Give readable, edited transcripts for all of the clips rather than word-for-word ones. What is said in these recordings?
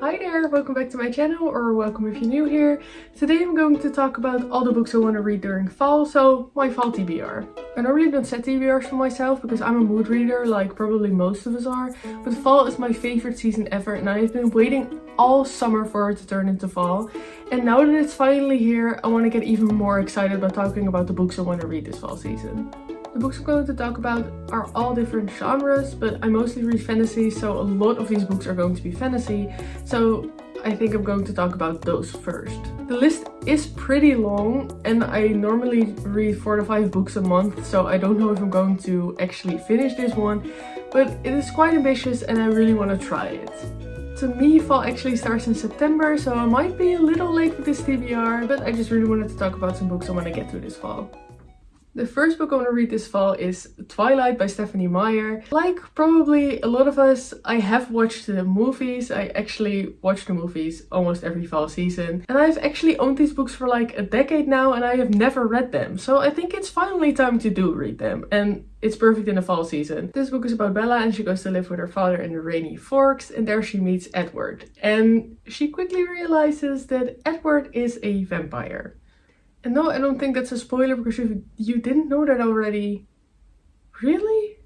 Hi there, welcome back to my channel, or welcome if you're new here. Today I'm going to talk about all the books I want to read during fall, so my fall TBR. I normally don't set TBRs for myself because I'm a mood reader like probably most of us are, but fall is my favorite season ever and I have been waiting all summer for it to turn into fall. And now that it's finally here, I want to get even more excited about talking about the books I want to read this fall season. The books I'm going to talk about are all different genres, but I mostly read fantasy, so a lot of these books are going to be fantasy, so I think I'm going to talk about those first. The list is pretty long and I normally read 4 to 5 books a month, so I don't know if I'm going to actually finish this one, but it is quite ambitious and I really want to try it. To me, fall actually starts in September, so I might be a little late with this TBR, but I just really wanted to talk about some books I want to get through this fall. The first book I want to read this fall is Twilight by Stephenie Meyer. Like probably a lot of us, I have watched the movies. I actually watch the movies almost every fall season. And I've actually owned these books for like a decade now and I have never read them. So I think it's finally time to read them. And it's perfect in the fall season. This book is about Bella and she goes to live with her father in the Rainy Forks and there she meets Edward. And she quickly realizes that Edward is a vampire. And no, I don't think that's a spoiler because you didn't know that already. Really?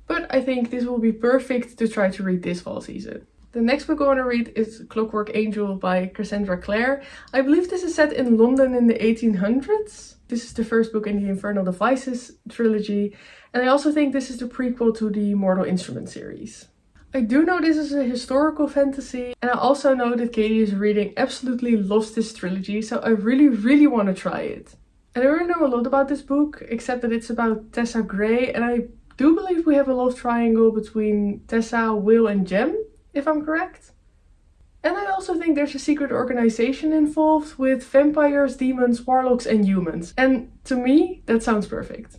But I think this will be perfect to try to read this fall season. The next book I want to read is Clockwork Angel by Cassandra Clare. I believe this is set in London in the 1800s. This is the first book in the Infernal Devices trilogy. And I also think this is the prequel to the Mortal Instrument series. I do know this is a historical fantasy and I also know that Katie is reading absolutely loves this trilogy, so I really want to try it. I don't really know a lot about this book except that it's about Tessa Gray and I do believe we have a love triangle between Tessa, Will and Jem, if I'm correct. And I also think there's a secret organization involved with vampires, demons, warlocks and humans, and to me that sounds perfect.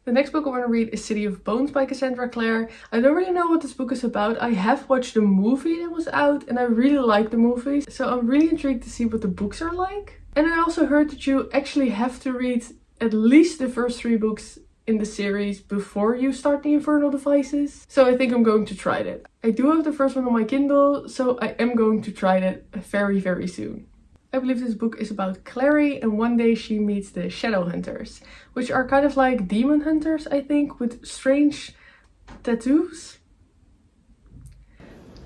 The next book I want to read is City of Bones by Cassandra Clare. I don't really know what this book is about. I have watched the movie that was out and I really like the movies. So I'm really intrigued to see what the books are like. And I also heard that you actually have to read at least the first 3 books in the series before you start the Infernal Devices. So I think I'm going to try that. I do have the first one on my Kindle, so I am going to try that very soon. I believe this book is about Clary and one day she meets the Shadow Hunters, which are kind of like demon hunters, I think, with strange tattoos.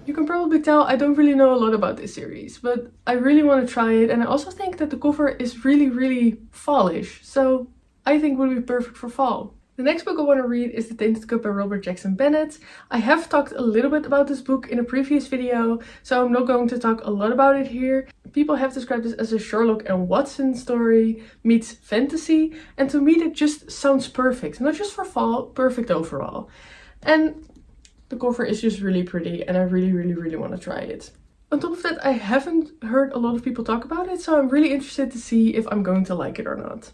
You can probably tell I don't really know a lot about this series, but I really want to try it and I also think that the cover is really fallish, so I think it would be perfect for fall. The next book I want to read is The Tainted Cup by Robert Jackson Bennett. I have talked a little bit about this book in a previous video, so I'm not going to talk a lot about it here. People have described this as a Sherlock and Watson story meets fantasy, and to me that just sounds perfect. Not just for fall, perfect overall. And the cover is just really pretty and I really want to try it. On top of that, I haven't heard a lot of people talk about it, so I'm really interested to see if I'm going to like it or not.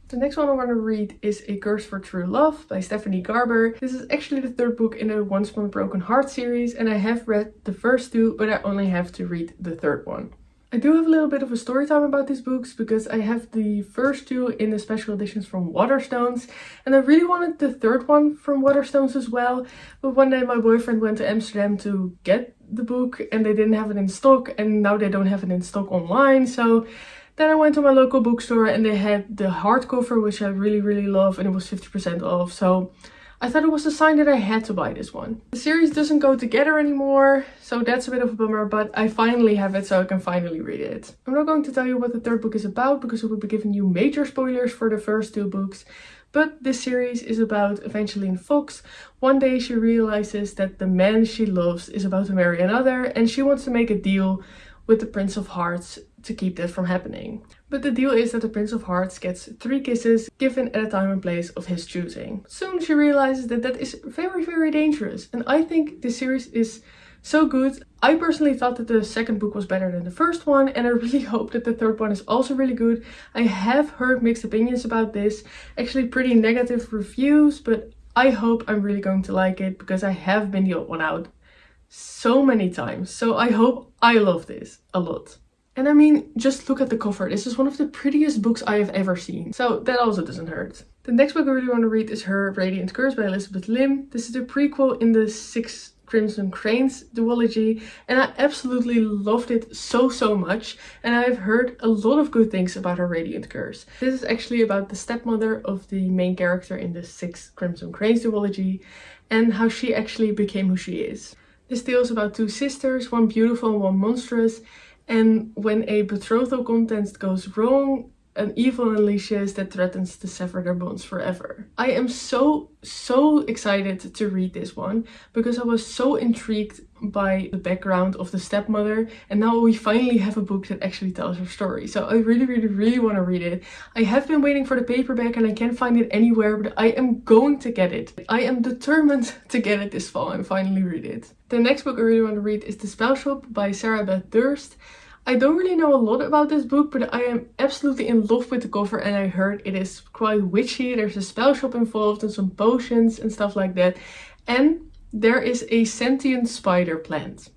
The next one I want to read is A Curse for True Love by Stephanie Garber. This is actually the 3rd book in the Once Upon a Broken Heart series and I have read the first 2, but I only have to read the 3rd one. I do have a little bit of a story time about these books because I have the first 2 in the special editions from Waterstones and I really wanted the 3rd one from Waterstones as well, but one day my boyfriend went to Amsterdam to get the book and they didn't have it in stock and now they don't have it in stock online, so then I went to my local bookstore and they had the hardcover, which I really love, and it was 50% off. So I thought it was a sign that I had to buy this one. The series doesn't go together anymore, so that's a bit of a bummer, but I finally have it so I can finally read it. I'm not going to tell you what the 3rd book is about because it would be giving you major spoilers for the first 2 books. But this series is about Evangeline Fox. One day she realizes that the man she loves is about to marry another and she wants to make a deal with the Prince of Hearts to keep that from happening. But the deal is that the Prince of Hearts gets 3 kisses given at a time and place of his choosing. Soon she realizes that that is very dangerous and I think this series is so good. I personally thought that the 2nd book was better than the first one and I really hope that the 3rd one is also really good. I have heard mixed opinions about this, actually pretty negative reviews, but I hope I'm really going to like it because I have been the odd one out so many times. So I hope I love this a lot. And I mean, just look at the cover. This is one of the prettiest books I have ever seen. So that also doesn't hurt. The next book I really want to read is Her Radiant Curse by Elizabeth Lim. This is the prequel in the 6 Crimson Cranes duology, and I absolutely loved it so much, and I've heard a lot of good things about her Radiant Curse. This is actually about the stepmother of the main character in the 6th Crimson Cranes duology and how she actually became who she is. This tale is about two sisters, one beautiful and one monstrous, and when a betrothal contest goes wrong, an evil unleashes that threatens to sever their bonds forever. I am so excited to read this one because I was so intrigued by the background of the stepmother, and now we finally have a book that actually tells her story. So I really want to read it. I have been waiting for the paperback and I can't find it anywhere, but I am going to get it. I am determined to get it this fall and finally read it. The next book I really want to read is The Spell Shop by Sarah Beth Durst. I don't really know a lot about this book, but I am absolutely in love with the cover, and I heard it is quite witchy. There's a spell shop involved and some potions and stuff like that. And there is a sentient spider plant.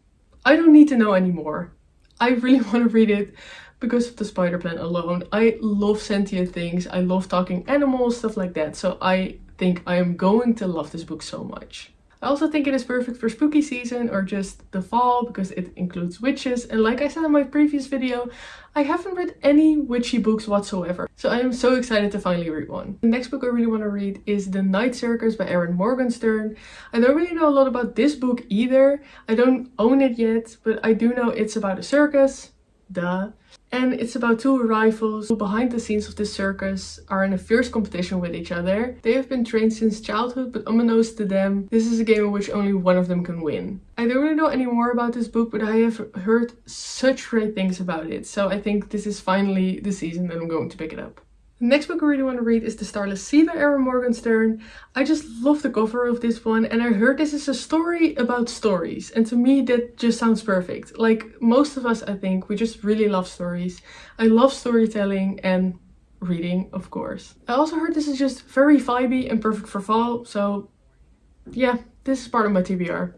I don't need to know anymore. I really want to read it because of the spider plant alone. I love sentient things. I love talking animals, stuff like that. So I think I am going to love this book so much. I also think it is perfect for spooky season or just the fall because it includes witches, and like I said in my previous video, I haven't read any witchy books whatsoever, so I am so excited to finally read one. The next book I really want to read is The Night Circus by Erin Morgenstern. I don't really know a lot about this book either. I don't own it yet, but I do know it's about a circus. Duh. And it's about two rivals who behind the scenes of this circus are in a fierce competition with each other. They have been trained since childhood, but unbeknownst to them, this is a game in which only one of them can win. I don't really know any more about this book, but I have heard such great things about it. So I think this is finally the season that I'm going to pick it up. The next book I really want to read is The Starless Sea by Erin Morgenstern. I just love the cover of this one, and I heard this is a story about stories, and to me that just sounds perfect. Like most of us, I think, we just really love stories. I love storytelling and reading, of course. I also heard this is just very vibey and perfect for fall, so yeah, this is part of my TBR.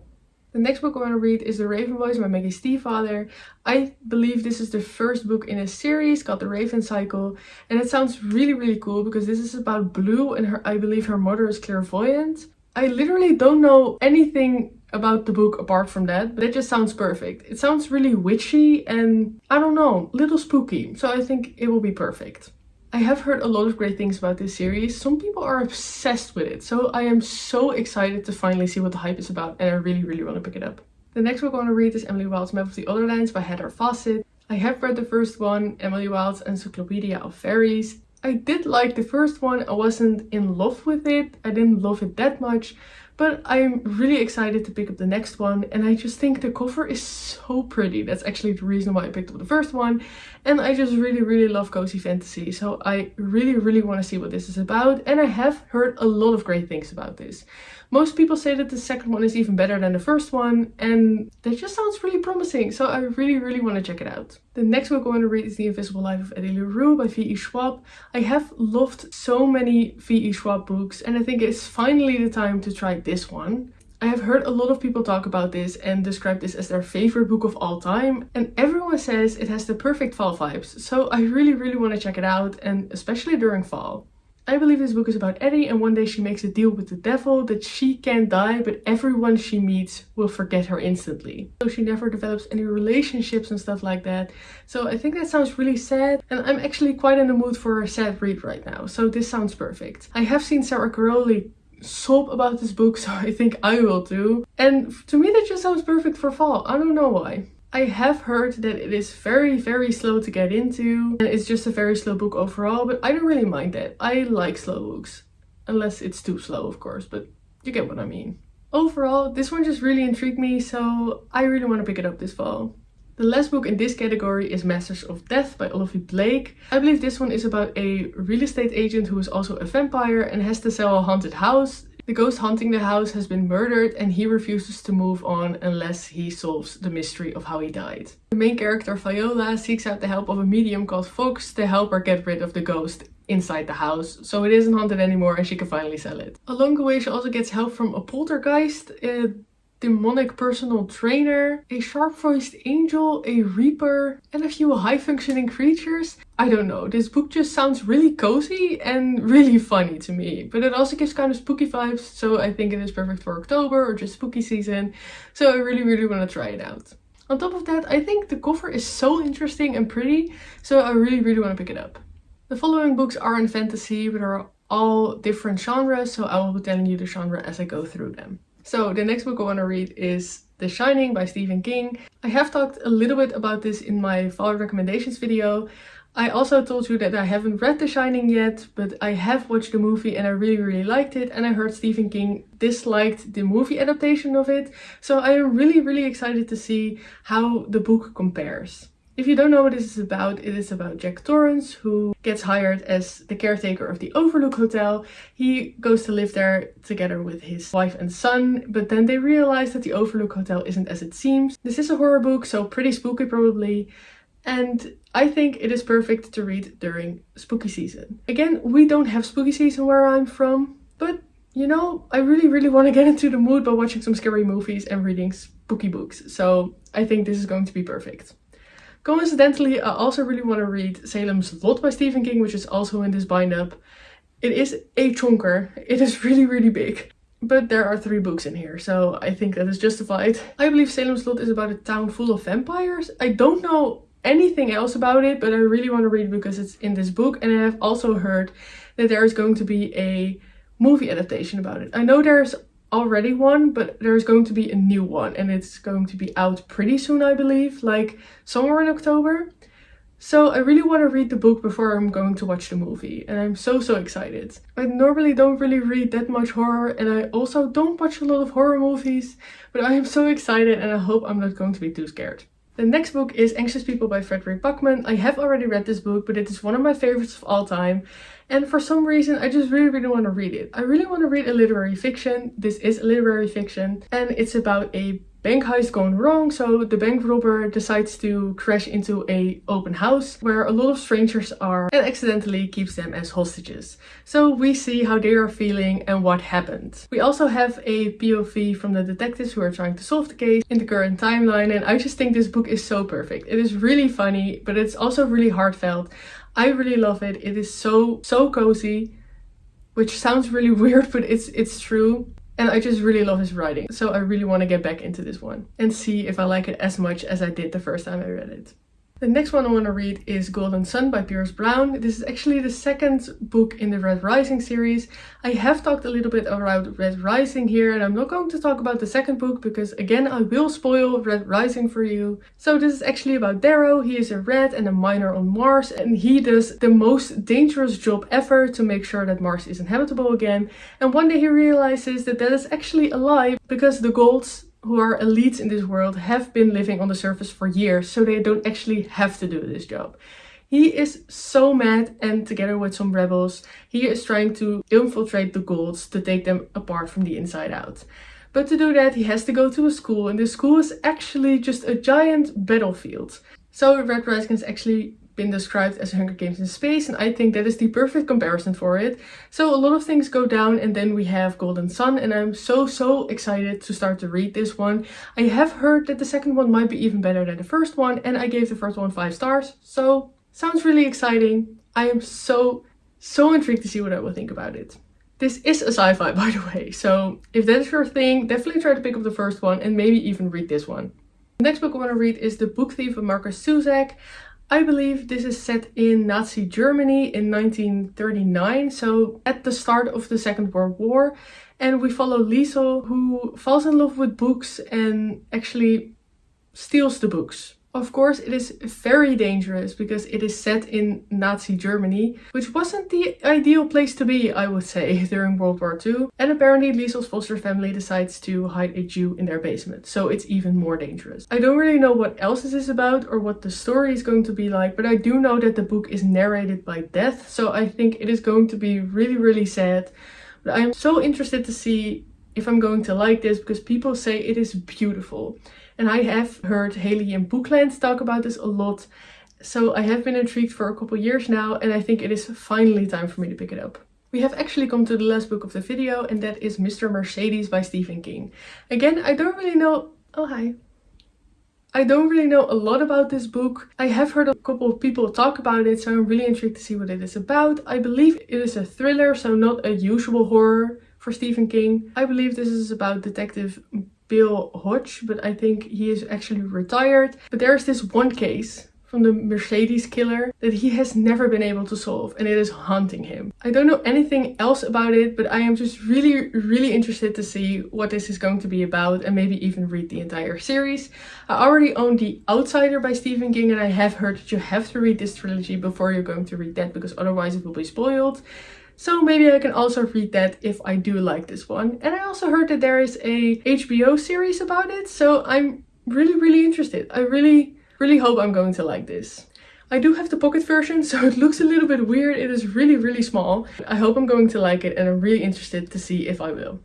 The next book I want to read is The Raven Boys by Maggie Stiefvater. I believe this is the first book in a series called The Raven Cycle, and it sounds really cool because this is about Blue and I believe her mother is clairvoyant. I literally don't know anything about the book apart from that, but it just sounds perfect. It sounds really witchy and I don't know, a little spooky, so I think it will be perfect. I have heard a lot of great things about this series. Some people are obsessed with it, so I am so excited to finally see what the hype is about, and I really want to pick it up. The next book I want to read is Emily Wilde's Map of the Other Lands by Heather Fawcett. I have read the first one, Emily Wilde's Encyclopedia of Fairies. I did like the first one. I wasn't in love with it. I didn't love it that much, but I'm really excited to pick up the next one, and I just think the cover is so pretty. That's actually the reason why I picked up the first one, and I just really love cozy fantasy, so I really want to see what this is about, and I have heard a lot of great things about this. Most people say that the second one is even better than the first one, and that just sounds really promising, so I really want to check it out. The next book I want to read is The Invisible Life of Eddie LaRue by V.E. Schwab. I have loved so many V.E. Schwab books, and I think it's finally the time to try this one. I have heard a lot of people talk about this and describe this as their favorite book of all time, and everyone says it has the perfect fall vibes, so I really want to check it out, and especially during fall. I believe this book is about Eddie, and one day she makes a deal with the devil that she can't die, but everyone she meets will forget her instantly. So she never develops any relationships and stuff like that. So I think that sounds really sad, and I'm actually quite in the mood for a sad read right now, so this sounds perfect. I have seen Sarah Caroli sob about this book, so I think I will too. And to me that just sounds perfect for fall. I don't know why. I have heard that it is very slow to get into, and it's just a very slow book overall, but I don't really mind that. I like slow books. Unless it's too slow, of course, but you get what I mean. Overall, this one just really intrigued me, so I really want to pick it up this fall. The last book in this category is Masters of Death by Olivia Blake. I believe this one is about a real estate agent who is also a vampire and has to sell a haunted house. The ghost haunting the house has been murdered, and he refuses to move on unless he solves the mystery of how he died. The main character, Viola, seeks out the help of a medium called Fox to help her get rid of the ghost inside the house, so it isn't haunted anymore and she can finally sell it. Along the way she also gets help from a poltergeist. demonic personal trainer, a sharp-voiced angel, a reaper, and a few high-functioning creatures. I don't know, this book just sounds really cozy and really funny to me, but it also gives kind of spooky vibes, so I think it is perfect for October or just spooky season, so I really want to try it out. On top of that, I think the cover is so interesting and pretty, so I really want to pick it up. The following books are in fantasy, but are all different genres, so I will be telling you the genre as I go through them. So the next book I want to read is The Shining by Stephen King. I have talked a little bit about this in my fall recommendations video. I also told you that I haven't read The Shining yet, but I have watched the movie and I really liked it, and I heard Stephen King disliked the movie adaptation of it, so I am really excited to see how the book compares. If you don't know what this is about, it is about Jack Torrance, who gets hired as the caretaker of the Overlook Hotel. He goes to live there together with his wife and son, but then they realize that the Overlook Hotel isn't as it seems. This is a horror book, so pretty spooky probably, and I think it is perfect to read during spooky season. Again, we don't have spooky season where I'm from, but you know, I really want to get into the mood by watching some scary movies and reading spooky books, so I think this is going to be perfect. Coincidentally, I also really want to read Salem's Lot by Stephen King, which is also in this bind-up. It is a chonker. It is really big. But there are 3 books in here, so I think that is justified. I believe Salem's Lot is about a town full of vampires. I don't know anything else about it, but I really want to read it because it's in this book. And I have also heard that there is going to be a movie adaptation about it. I know there's already one, but there's going to be a new one, and it's going to be out pretty soon, I believe, like somewhere in October. So I really want to read the book before I'm going to watch the movie, and I'm so excited. I normally don't really read that much horror, and I also don't watch a lot of horror movies, but I am so excited and I hope I'm not going to be too scared. The next book is Anxious People by Frederick Backman. I have already read this book, but it is one of my favorites of all time. And for some reason, I just really want to read it. I really want to read a literary fiction. This is a literary fiction. And it's about a bank heist gone wrong. So the bank robber decides to crash into a open house where a lot of strangers are and accidentally keeps them as hostages. So we see how they are feeling and what happened. We also have a POV from the detectives who are trying to solve the case in the current timeline. And I just think this book is so perfect. It is really funny, but it's also really heartfelt. I really love it. It is so cozy, which sounds really weird, but it's true. And I just really love his writing. So I really want to get back into this one and see if I like it as much as I did the first time I read it. The next one I want to read is Golden Sun by Pierce Brown. This is actually the second book in the Red Rising series. I have talked a little bit about Red Rising here, and I'm not going to talk about the second book because again I will spoil Red Rising for you. So this is actually about Darrow. He is a red and a miner on Mars, and he does the most dangerous job ever to make sure that Mars is inhabitable again. And one day he realizes that that is actually a lie because the Golds, who are elites in this world, have been living on the surface for years, so they don't actually have to do this job. He is so mad, and together with some rebels, he is trying to infiltrate the Golds to take them apart from the inside out. But to do that, he has to go to a school, and the school is actually just a giant battlefield. So Red Rising has actually been described as Hunger Games in space, and I think that is the perfect comparison for it. So a lot of things go down, and then we have Golden Sun, and I'm so excited to start to read this one. I have heard that the second one might be even better than the first one, and I gave the first one 5 stars, so sounds really exciting. I am so intrigued to see what I will think about it. This is a sci-fi, by the way, so if that is your thing, definitely try to pick up the first one and maybe even read this one. The next book I want to read is The Book Thief of Marcus Zusak. I believe this is set in Nazi Germany in 1939, so at the start of the Second World War. And we follow Liesel, who falls in love with books and actually steals the books. Of course, it is very dangerous because it is set in Nazi Germany, which wasn't the ideal place to be, I would say, during World War II. And apparently Liesel's foster family decides to hide a Jew in their basement, so it's even more dangerous. I don't really know what else this is about or what the story is going to be like, but I do know that the book is narrated by Death, so I think it is going to be really sad. But I am so interested to see if I'm going to like this because people say it is beautiful. And I have heard Haley and Bookland talk about this a lot. So I have been intrigued for a couple years now, and I think it is finally time for me to pick it up. We have actually come to the last book of the video, and that is Mr. Mercedes by Stephen King. Again, I don't really know... Oh, hi. I don't really know a lot about this book. I have heard a couple of people talk about it, so I'm really intrigued to see what it is about. I believe it is a thriller, so not a usual horror for Stephen King. I believe this is about Detective Bill Hodge, but I think he is actually retired. But there's this one case from the Mercedes killer that he has never been able to solve, and it is haunting him. I don't know anything else about it, but I am just really interested to see what this is going to be about, and maybe even read the entire series. I already own The Outsider by Stephen King, and I have heard that you have to read this trilogy before you're going to read that, because otherwise it will be spoiled. So maybe I can also read that if I do like this one. And I also heard that there is a HBO series about it, so I'm really interested. I really hope I'm going to like this. I do have the pocket version, so it looks a little bit weird. It is really small. I hope I'm going to like it, and I'm really interested to see if I will.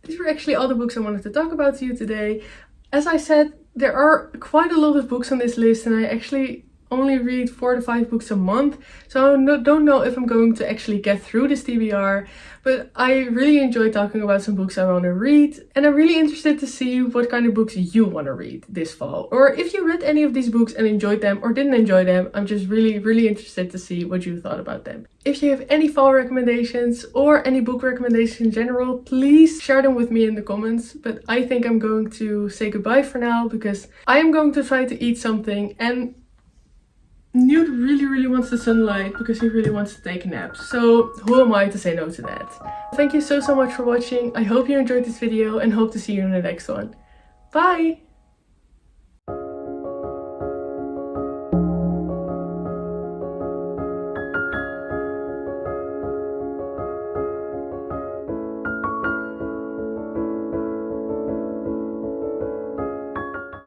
These were actually all the books I wanted to talk about to you today. As I said, there are quite a lot of books on this list, and I actually only read 4 to 5 books a month, so I don't know if I'm going to actually get through this TBR, but I really enjoy talking about some books I want to read, and I'm really interested to see what kind of books you want to read this fall, or if you read any of these books and enjoyed them or didn't enjoy them. I'm just really interested to see what you thought about them. If you have any fall recommendations or any book recommendations in general, please share them with me in the comments. But I think I'm going to say goodbye for now, because I am going to try to eat something, and Newt really wants the sunlight because he really wants to take a nap. So who am I to say no to that? Thank you so much for watching. I hope you enjoyed this video and hope to see you in the next one. Bye!